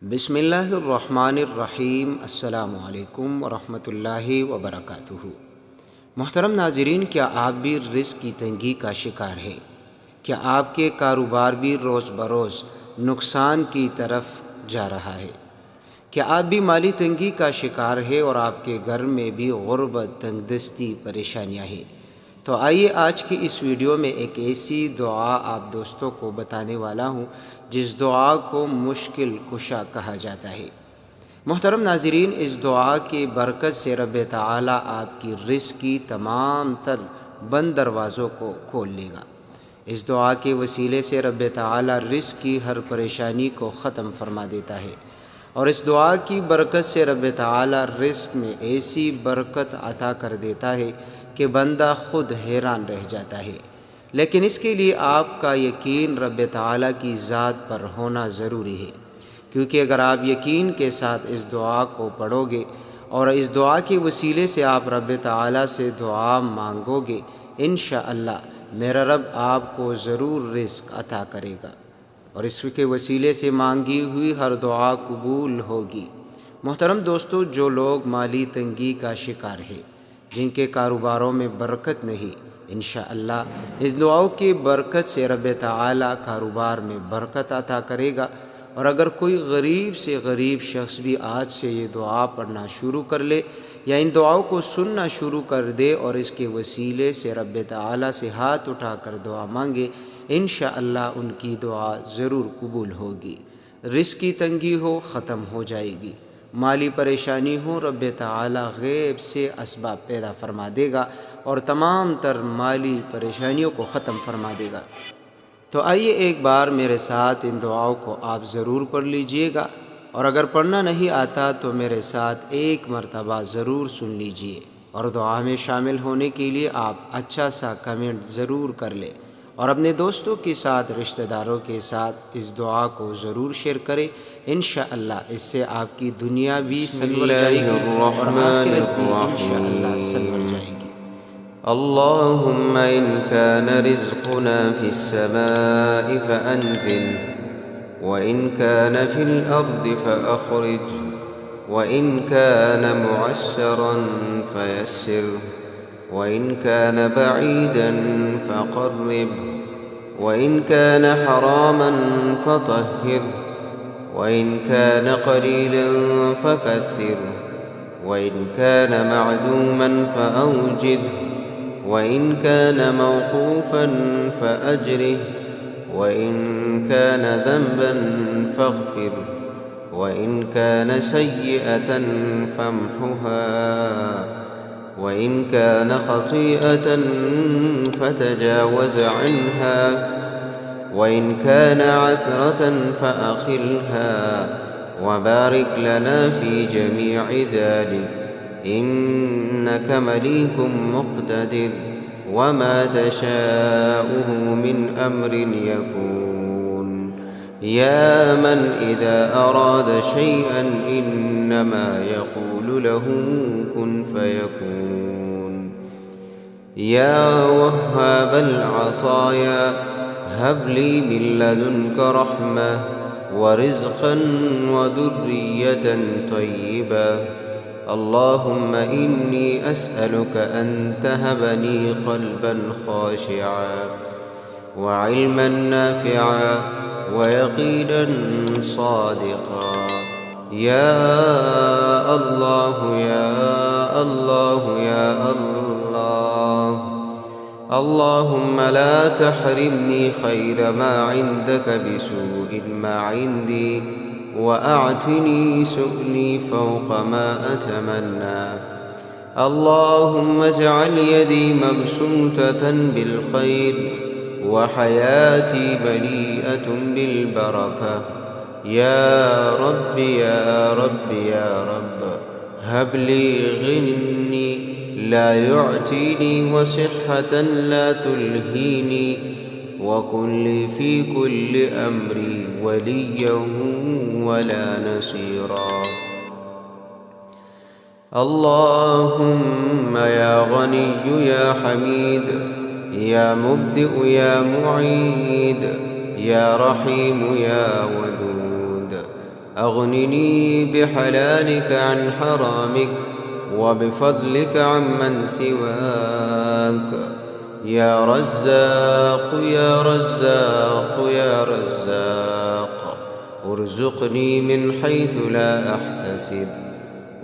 بسم اللہ الرحمن الرحیم۔ السلام علیکم ورحمۃ اللہ وبرکاتہ۔ محترم ناظرین، کیا آپ بھی رزق کی تنگی کا شکار ہے؟ کیا آپ کے کاروبار بھی روز بروز نقصان کی طرف جا رہا ہے؟ کیا آپ بھی مالی تنگی کا شکار ہے اور آپ کے گھر میں بھی غربت، تنگ دستی، پریشانیاں ہیں؟ تو آئیے آج کی اس ویڈیو میں ایک ایسی دعا آپ دوستوں کو بتانے والا ہوں جس دعا کو مشکل کشا کہا جاتا ہے۔ محترم ناظرین، اس دعا کی برکت سے رب تعالیٰ آپ کی رزق کی تمام تر بند دروازوں کو کھول لے گا۔ اس دعا کے وسیلے سے رب تعالیٰ رزق کی ہر پریشانی کو ختم فرما دیتا ہے، اور اس دعا کی برکت سے رب تعالیٰ رزق میں ایسی برکت عطا کر دیتا ہے کہ بندہ خود حیران رہ جاتا ہے۔ لیکن اس کے لیے آپ کا یقین رب تعالیٰ کی ذات پر ہونا ضروری ہے، کیونکہ اگر آپ یقین کے ساتھ اس دعا کو پڑھو گے اور اس دعا کے وسیلے سے آپ رب تعالیٰ سے دعا مانگو گے، انشاءاللہ میرا رب آپ کو ضرور رزق عطا کرے گا، اور اس کے وسیلے سے مانگی ہوئی ہر دعا قبول ہوگی۔ محترم دوستو، جو لوگ مالی تنگی کا شکار ہے، جن کے کاروباروں میں برکت نہیں، انشاءاللہ اس دعاؤں کی برکت سے رب تعالیٰ کاروبار میں برکت عطا کرے گا۔ اور اگر کوئی غریب سے غریب شخص بھی آج سے یہ دعا پڑھنا شروع کر لے یا ان دعاؤں کو سننا شروع کر دے اور اس کے وسیلے سے رب تعالیٰ سے ہاتھ اٹھا کر دعا مانگے، انشاءاللہ ان کی دعا ضرور قبول ہوگی۔ رزق کی تنگی ہو، ختم ہو جائے گی۔ مالی پریشانی ہو، رب تعالیٰ غیب سے اسباب پیدا فرما دے گا اور تمام تر مالی پریشانیوں کو ختم فرما دے گا۔ تو آئیے ایک بار میرے ساتھ ان دعاؤں کو آپ ضرور پڑھ لیجئے گا، اور اگر پڑھنا نہیں آتا تو میرے ساتھ ایک مرتبہ ضرور سن لیجئے، اور دعا میں شامل ہونے کے لیے آپ اچھا سا کمنٹ ضرور کر لیں، اور اپنے دوستوں کے ساتھ، رشتہ داروں کے ساتھ اس دعا کو ضرور شیئر کریں۔ انشاءاللہ اس سے آپ کی دنیا بھی سنور جائے گی اور آخرت بھی انشاءاللہ سنور جائے گی۔ اللهم إن كان رزقنا في السماء فأنزل، وإن كان في الأرض فأخرج، وإن كان معسرا فيسر، وإن كان بعيدا فقرب، وإن كان حراما فطهر، وإن كان قليلا فكثر، وإن كان معدوما فأوجده، وإن كان موقوفا فأجره، وإن كان ذنبا فاغفر، وإن كان سيئة فامحها، وإن كان خطيئة فتجاوز عنها، وإن كان عثرة فأخلها، وبارك لنا في جميع ذلك، إنك مليك مقتدر، وما تشاءه من أمر يكون، يا من إذا أراد شيئا إنما يقول له كن فيكون، يا وهاب العطايا هب لي من لدنك رحمة ورزقا وذرية طيبة، اللهم إني أسألك أن تهبني قلبا خاشعا، وعلما نافعا، ويقينا صادقا، يا الله يا الله يا الله، اللهم لا تحرمني خير ما عندك بسوء ما عندي، وأعتني سؤلي فوق ما أتمنى، اللهم اجعل يدي مبسوطة بالخير، وحياتي مليئة بالبركة، يا رب يا رب يا رب، هب لي غني لا يعتيني، وصحة لا تلهيني، وكن لي في كل أمري وليا ولا نصيرا، اللهم يا غني يا حميد، يا مبدئ يا معيد، يا رحيم يا ودود، أغنني بحلالك عن حرامك وبفضلك عمن سواك. يا رزاق يا رزاق يا رزاق ارزقني من حيث لا أحتسب.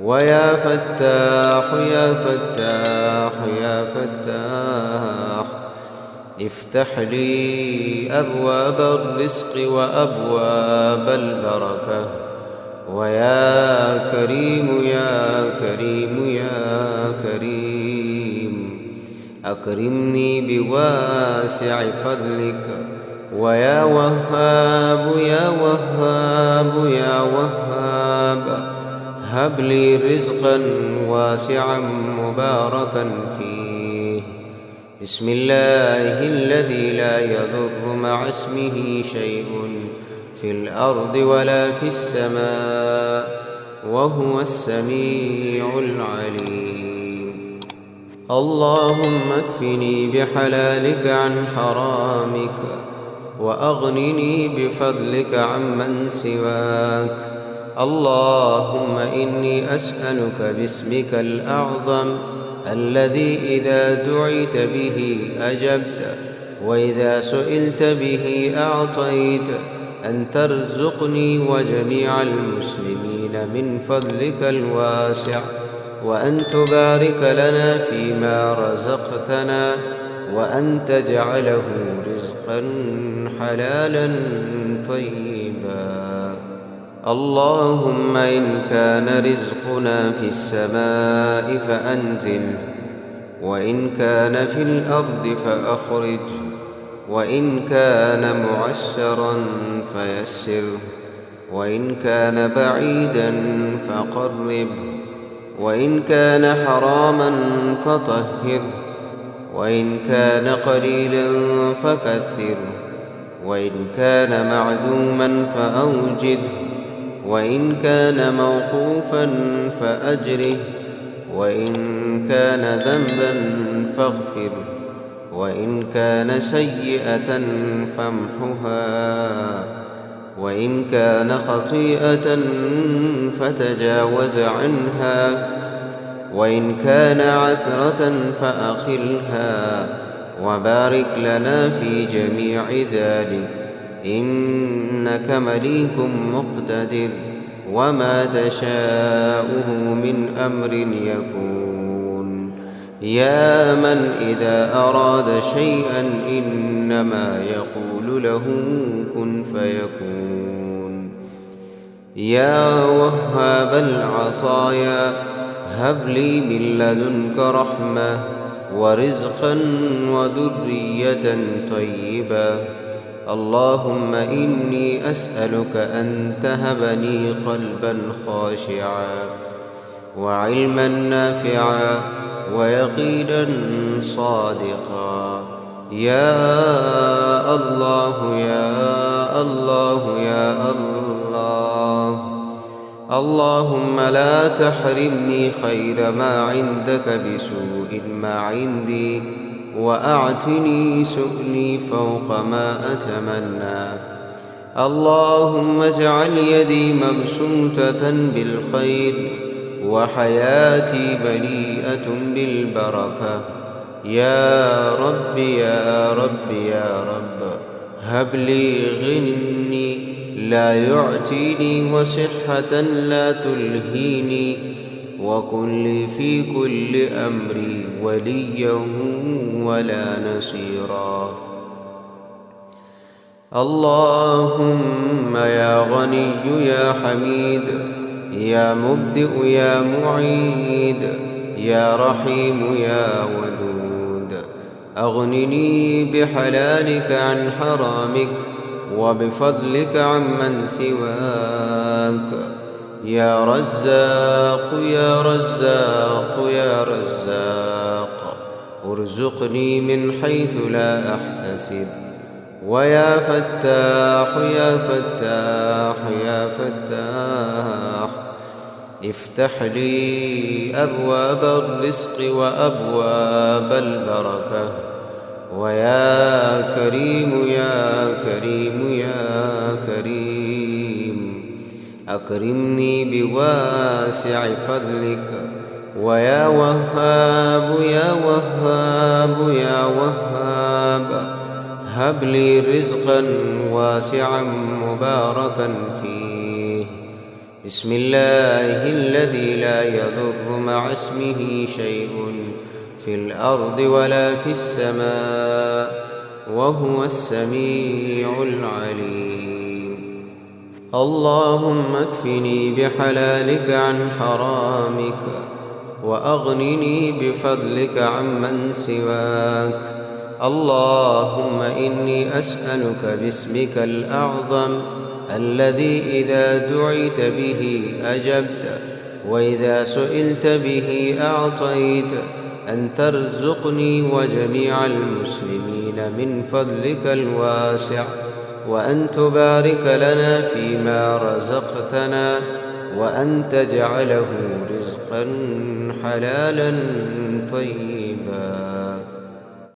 ويا فتاح يا فتاح يا فتاح افتح لي أبواب الرزق وأبواب البركة. ويا كريم يا كريم يا كريم أكرمني بواسع فضلك. ويا وهاب يا وهاب يا وهاب هب لي رزقا واسعا مباركا فيه. بسم الله الذي لا يضر مع اسمه شيء في الأرض ولا في السماء وهو السميع العليم. اللهم اكفني بحلالك عن حرامك وأغنني بفضلك عمن سواك. اللهم إني أسألك باسمك الأعظم الذي إذا دعيت به أجبت وإذا سئلت به أعطيت أن ترزقني وجميع المسلمين من فضلك الواسع، وأن تبارك لنا فيما رزقتنا، وأن تجعله رزقا حلالا طيبا. اللهم إن كان رزقنا في السماء فأنزله، وإن كان في الأرض فأخرجه، وإن كان معسرا فيسره، وإن كان بعيدا فقربه، وإن كان حراما فطهره، وإن كان قليلا فكثره، وإن كان معدوما فأوجده، وإن كان موقوفا فأجره، وإن كان ذنبا فاغفره، وإن كان سيئة فامحها، وإن كان خطيئة فتجاوز عنها، وإن كان عثرة فأخلها، وبارك لنا في جميع ذلك، إنك مليك مقتدر، وما تشاءه من أمر يكون. يا من إذا أراد شيئا إنما يقول له كن فيكون. يا وهاب العطايا هب لي من لدنك رحمة ورزقا وذرية طيبة. اللهم إني أسألك أن تهبني قلبا خاشعا، وعلما نافعا، ويقينا صادقا. يا الله يا الله يا الله، اللهم لا تحرمني خير ما عندك بسوء ما عندي، وأعتني سؤلي فوق ما أتمنى. اللهم اجعل يدي مبسوطة بالخير، وحياتي مليئة بالبركة. يا رب يا رب يا رب هب لي غني لا يعتيني، وصحة لا تلهيني، وكن لي في كل أمري وليا ولا نصيرا. اللهم يا غني يا حميد، يا مبدئ يا معيد، يا رحيم يا ودود، أغنني بحلالك عن حرامك وبفضلك عمن سواك. يا رزاق يا رزاق يا رزاق ارزقني من حيث لا أحتسب. ويا فتاح يا فتاح يا فتاح افتح لي أبواب الرزق وأبواب البركة. ويا كريم يا كريم يا كريم أكرمني بواسع فضلك. ويا وهاب يا وهاب يا وهاب هب لي رزقا واسعا مباركا فيه. بسم الله الذي لا يضر مع اسمه شيء في الأرض ولا في السماء وهو السميع العليم. اللهم اكفني بحلالك عن حرامك وأغنني بفضلك عمن سواك. اللهم إني أسألك باسمك الأعظم الذي إذا دعيت به أجبت وإذا سئلت به أعطيت أن ترزقني وجميع المسلمين من فضلك الواسع، وأن تبارك لنا فيما رزقتنا، وأن تجعله رزقا حلالا طيبا.